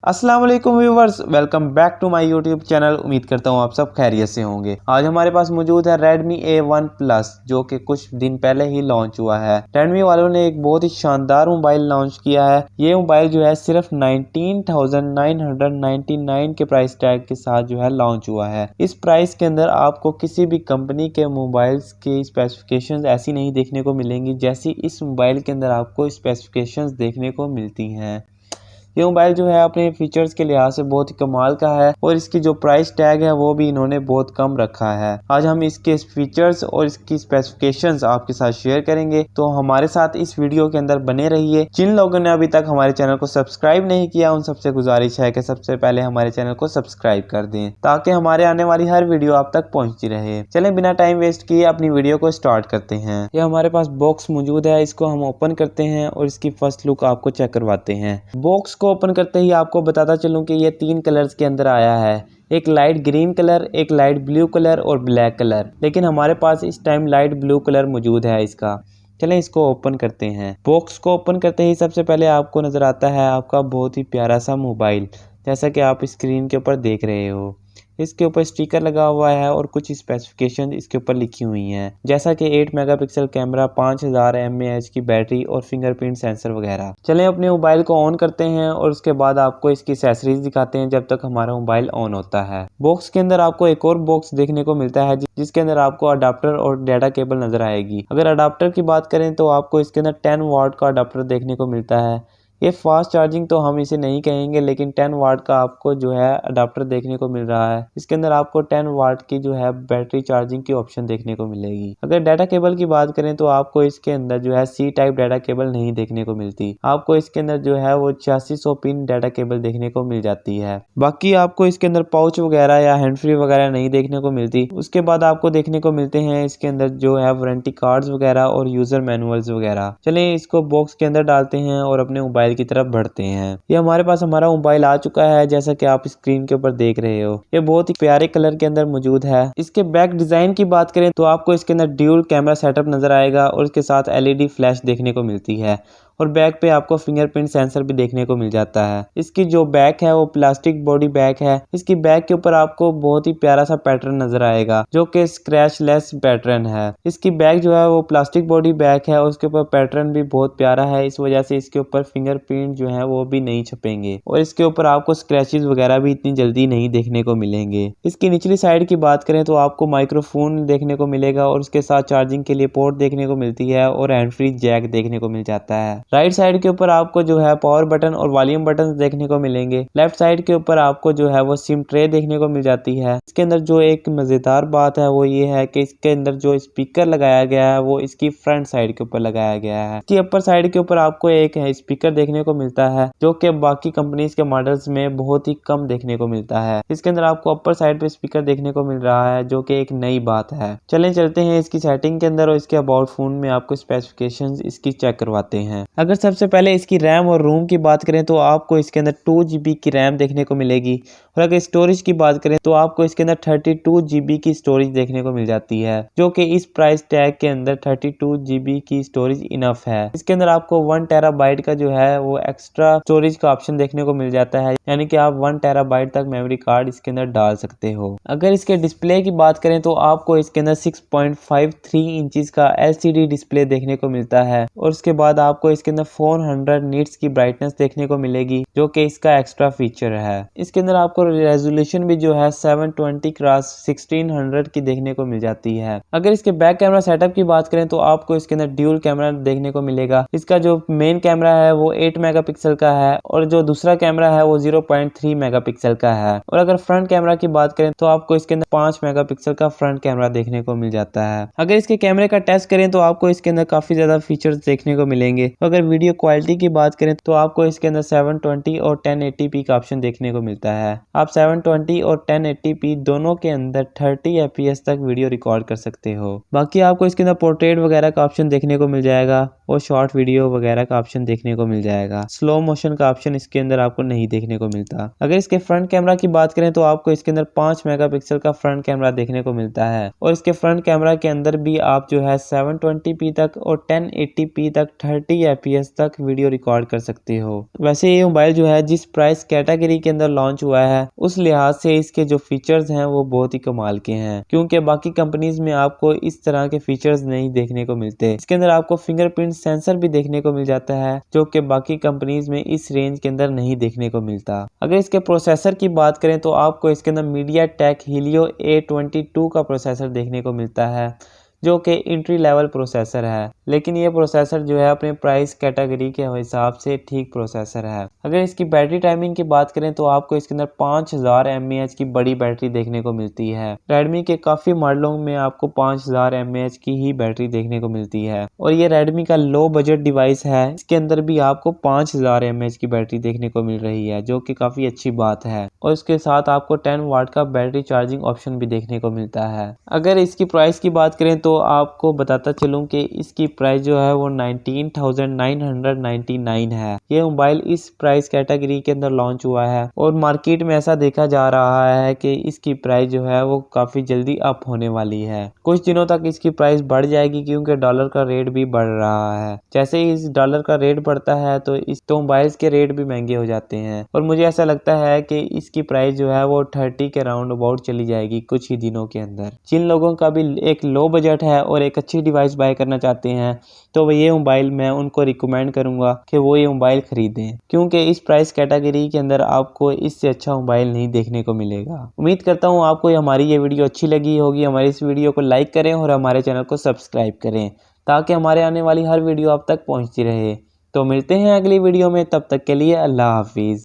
अस्सलाम वालेकुम viewers, welcome back to my YouTube channel. उम्मीद करता हूँ आप सब खैरियत से होंगे। आज हमारे पास मौजूद है Redmi A1 Plus जो कि कुछ दिन पहले ही लॉन्च हुआ है। Redmi वालों ने एक बहुत ही शानदार मोबाइल लॉन्च किया है। ये मोबाइल जो है सिर्फ 19,999 के प्राइस टैग के साथ जो है लॉन्च हुआ है। इस प्राइस के अंदर आपको किसी भी कंपनी के मोबाइल्स की स्पेसिफिकेशंस ऐसी नहीं देखने को मिलेंगी जैसी इस मोबाइल के अंदर आपको स्पेसिफिकेशंस देखने को मिलती हैं। ये मोबाइल जो है अपने फीचर्स के लिहाज से बहुत ही कमाल का है और इसकी जो प्राइस टैग है वो भी इन्होंने बहुत कम रखा है। आज हम इसके फीचर्स और इसकी स्पेसिफिकेशंस आपके साथ शेयर करेंगे, तो हमारे साथ इस वीडियो के अंदर बने रहिए। जिन लोगों ने अभी तक हमारे चैनल को सब्सक्राइब नहीं किया उन सबसे गुजारिश है कि सबसे पहले हमारे चैनल को सब्सक्राइब कर दें ताकि हमारे आने वाली हर वीडियो आप तक पहुँचती रहे। चले बिना टाइम वेस्ट किए अपनी वीडियो को स्टार्ट करते हैं। ये हमारे पास बॉक्स मौजूद है, इसको हम ओपन करते हैं और इसकी फर्स्ट लुक आपको चेक करवाते हैं। बॉक्स को ओपन करते ही आपको बताता चलूं कि ये 3 कलर्स के अंदर आया है, एक लाइट ग्रीन कलर, एक लाइट ब्लू कलर और ब्लैक कलर। लेकिन हमारे पास इस टाइम लाइट ब्लू कलर मौजूद है इसका। चलें इसको ओपन करते हैं। बॉक्स को ओपन करते ही सबसे पहले आपको नज़र आता है आपका बहुत ही प्यारा सा मोबाइल, जैसा कि आप स्क्रीन के ऊपर देख रहे हो। इसके ऊपर स्टिकर लगा हुआ है और कुछ स्पेसिफिकेशन इसके ऊपर लिखी हुई हैं, जैसा कि 8 मेगापिक्सल कैमरा, 5000 mAh की बैटरी और फिंगरप्रिंट सेंसर वगैरह। चलें अपने मोबाइल को ऑन करते हैं और उसके बाद आपको इसकी एक्सेसरीज दिखाते हैं जब तक हमारा मोबाइल ऑन होता है। बॉक्स के अंदर आपको एक और बॉक्स देखने को मिलता है जिसके अंदर आपको अडाप्टर और डाटा केबल नजर आएगी। अगर अडाप्टर की बात करें तो आपको इसके अंदर 10 वाट का अडाप्टर देखने को मिलता है। ये फास्ट चार्जिंग तो हम इसे नहीं कहेंगे, लेकिन 10 वाट का आपको जो है अडाप्टर देखने को मिल रहा है। इसके अंदर आपको 10 वाट की जो है बैटरी चार्जिंग की ऑप्शन देखने को मिलेगी। अगर डाटा केबल की बात करें तो आपको इसके अंदर जो है C टाइप डाटा केबल नहीं देखने को मिलती। आपको इसके अंदर जो है वो 8600 पिन डाटा केबल देखने को मिल जाती है। बाकी आपको इसके अंदर पाउच वगैरह या हैंड फ्री वगैरह नहीं देखने को मिलती। उसके बाद आपको देखने को मिलते हैं इसके अंदर जो है वारंटी कार्ड्स वगैरह और यूजर मैनुअल्स वगैरह। चलिए इसको बॉक्स के अंदर डालते हैं और अपने मोबाइल की तरफ बढ़ते हैं। ये हमारे पास हमारा मोबाइल आ चुका है, जैसा कि आप स्क्रीन के ऊपर देख रहे हो। ये बहुत ही प्यारे कलर के अंदर मौजूद है। इसके बैक डिजाइन की बात करें तो आपको इसके अंदर ड्यूल कैमरा सेटअप नजर आएगा और इसके साथ LED फ्लैश देखने को मिलती है और बैक पे आपको फिंगरप्रिंट सेंसर भी देखने को मिल जाता है। इसकी जो बैक है वो प्लास्टिक बॉडी बैक है। इसकी बैक के ऊपर आपको बहुत ही प्यारा सा पैटर्न नजर आएगा जो कि स्क्रैच लेस पैटर्न है। इसकी बैक जो है वो प्लास्टिक बॉडी बैक है और उसके ऊपर पैटर्न भी बहुत प्यारा है। इस वजह से इसके ऊपर फिंगरप्रिंट जो है वो भी नहीं छपेंगे और इसके ऊपर आपको स्क्रैचेस वगैरह भी इतनी जल्दी नहीं देखने को मिलेंगे। इसकी निचली साइड की बात करें तो आपको माइक्रोफोन देखने को मिलेगा और उसके साथ चार्जिंग के लिए पोर्ट देखने को मिलती है और हैंड फ्री जैक देखने को मिल जाता है। राइट साइड के ऊपर आपको जो है पावर बटन और वॉल्यूम बटन देखने को मिलेंगे। लेफ्ट साइड के ऊपर आपको जो है वो सिम ट्रे देखने को मिल जाती है। इसके अंदर जो एक मजेदार बात है वो ये है कि इसके अंदर जो स्पीकर लगाया गया है वो इसकी फ्रंट साइड के ऊपर लगाया गया है। इसकी अपर साइड के ऊपर आपको एक स्पीकर देखने को मिलता है जो कि बाकी कंपनीज के मॉडल्स में बहुत ही कम देखने को मिलता है। इसके अंदर आपको अपर साइड पे स्पीकर देखने को मिल रहा है जो कि एक नई बात है। चलें चलते हैं इसकी सेटिंग के अंदर और इसके अबाउट फोन में आपको स्पेसिफिकेशंस इसकी चेक करवाते हैं। अगर सबसे पहले इसकी रैम और रोम की बात करें तो आपको इसके अंदर 2 GB की रैम देखने को मिलेगी और अगर स्टोरेज की बात करें तो आपको इसके अंदर 32 GB की स्टोरेज देखने को मिल जाती है, जो कि इस प्राइस टैग के अंदर 32 GB की स्टोरेज इनफ है। इसके अंदर आपको 1 टेराबाइट का जो है वो एक्स्ट्रा स्टोरेज का ऑप्शन देखने को मिल जाता है, यानी कि आप 1 टेराबाइट तक मेमोरी कार्ड इसके अंदर डाल सकते हो। अगर इसके डिस्प्ले की बात करें तो आपको इसके अंदर 6.53 इंचेस का LCD डिस्प्ले देखने को मिलता है और उसके बाद आपको इसके अंदर 400 निट्स की ब्राइटनेस देखने को मिलेगी, जो कि इसका एक्स्ट्रा फीचर है। इसके अंदर आपको रेजोल्यूशन भी जो है 720x1600 की देखने को मिल जाती है। अगर इसके बैक कैमरा सेटअप की बात करें तो आपको इसके अंदर ड्यूल कैमरा देखने को मिलेगा। इसका जो मेन कैमरा है वो 8 मेगापिक्सल का है और जो दूसरा कैमरा है वो 0.3 मेगापिक्सल का है। और अगर फ्रंट कैमरा की बात करें तो आपको इसके अंदर 5 मेगापिक्सल का फ्रंट कैमरा देखने को मिल जाता है। अगर इसके कैमरे का टेस्ट करें तो आपको इसके अंदर काफी ज्यादा फीचर्स देखने को मिलेंगे। अगर वीडियो क्वालिटी की बात करें तो आपको इसके अंदर 720 और 1080p का ऑप्शन देखने को मिलता है। आप 720 और 1080p दोनों के अंदर 30 fps तक वीडियो रिकॉर्ड कर सकते हो। बाकी आपको इसके अंदर पोर्ट्रेट वगैरह का ऑप्शन देखने को मिल जाएगा और शॉर्ट वीडियो वगैरह का ऑप्शन देखने को मिल जाएगा। स्लो मोशन का ऑप्शन इसके अंदर आपको नहीं देखने को मिलता। अगर इसके फ्रंट कैमरा की बात करें तो आपको इसके अंदर 5 मेगापिक्सल का फ्रंट कैमरा देखने को मिलता है और इसके फ्रंट कैमरा के अंदर भी आप जो है 720p तक और 1080p तक 30 fps तक वीडियो रिकॉर्ड कर सकते हो। वैसे ये मोबाइल जो है जिस प्राइस कैटेगरी के अंदर लॉन्च हुआ है उस लिहाज से इसके जो फीचर्स हैं वो बहुत ही कमाल के हैं, क्योंकि बाकी कंपनीज में आपको इस तरह के फीचर्स नहीं देखने को मिलते। इसके अंदर आपको फिंगरप्रिंट सेंसर भी देखने को मिल जाता है जो कि बाकी कंपनीज में इस रेंज के अंदर नहीं देखने को मिलता। अगर इसके प्रोसेसर की बात करें तो आपको इसके अंदर मीडियाटेक हीलियो A22 का प्रोसेसर देखने को मिलता है जो कि एंट्री लेवल प्रोसेसर है, लेकिन ये प्रोसेसर जो है अपने प्राइस कैटेगरी के हिसाब से ठीक प्रोसेसर है। अगर इसकी बैटरी टाइमिंग की बात करें तो आपको इसके अंदर 5000 mAh की बड़ी बैटरी देखने को मिलती है। रेडमी के काफ़ी मॉडलों में आपको 5000 mAh की ही बैटरी देखने को मिलती है और ये रेडमी का लो बजट डिवाइस है। इसके अंदर भी आपको 5000 mAh की बैटरी देखने को मिल रही है जो कि काफ़ी अच्छी बात है और इसके साथ आपको 10 वाट का बैटरी चार्जिंग ऑप्शन भी देखने को मिलता है। अगर इसकी प्राइस की बात करें तो आपको बताता चलूं कि इसकी प्राइस जो है वो 19,999 है। ये मोबाइल इस प्राइस कैटेगरी के अंदर लॉन्च हुआ है और मार्केट में ऐसा देखा जा रहा है कि इसकी प्राइस जो है वो काफ़ी जल्दी अप होने वाली है। कुछ दिनों तक इसकी प्राइस बढ़ जाएगी क्योंकि डॉलर का रेट भी बढ़ रहा है। जैसे ही इस डॉलर का रेट बढ़ता है तो इस मोबाइल्स के रेट भी महंगे हो जाते हैं और मुझे ऐसा लगता है कि इसकी प्राइस जो है वो 30 के राउंड अबाउट चली जाएगी कुछ ही दिनों के अंदर। जिन लोगों का भी एक लो बजट है और एक अच्छी डिवाइस बाय करना चाहते हैं तो ये मोबाइल मैं उनको रिकमेंड करूंगा कि वो ये मोबाइल खरीदें, क्योंकि इस प्राइस कैटेगरी के अंदर आपको इससे अच्छा मोबाइल नहीं देखने को मिलेगा। उम्मीद करता हूं आपको हमारी ये वीडियो अच्छी लगी होगी। हमारी इस वीडियो को लाइक करें और हमारे चैनल को सब्सक्राइब करें ताकि हमारे आने वाली हर वीडियो आप तक पहुँचती रहे। तो मिलते हैं अगली वीडियो में, तब तक के लिए अल्लाह हाफिज़।